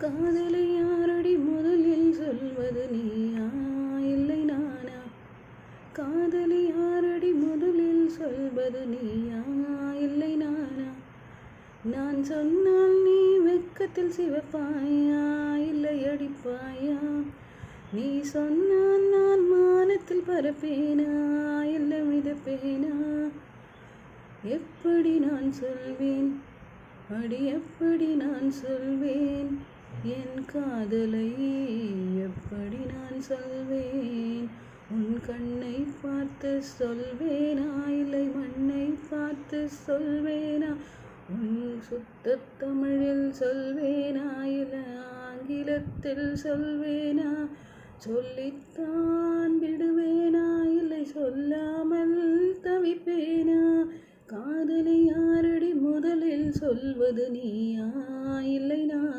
காதலை யாரடி முதலில் சொல்வது நீயா இல்லை நானா? காதலை யாரடி முதலில் சொல்வது நீயா இல்லை நானா? நான் சொன்னால் நீ வெட்கத்தில் சிவப்பாயா இல்லை அடிப்பாயா? நீ சொன்னால் நான் மானத்தில் பரப்பேனா இல்லை மிதப்பேனா? எப்படி நான் சொல்வேன் அடி, எப்படி நான் சொல்வேன் என் காதலை? எப்படி நான் சொல்வேன்? உன் கண்ணை பார்த்து சொல்வேனா இல்லை மண்ணை பார்த்து சொல்வேனா? உன் சுத்த தமிழில் சொல்வேனா இல்லை ஆங்கிலத்தில் சொல்வேனா? சொல்லித்தான் விடுவேனா இல்லை சொல்லாமல் தவிப்பேனா? காதலை யாரடி முதலில் சொல்வது நீயா இல்லை நான்?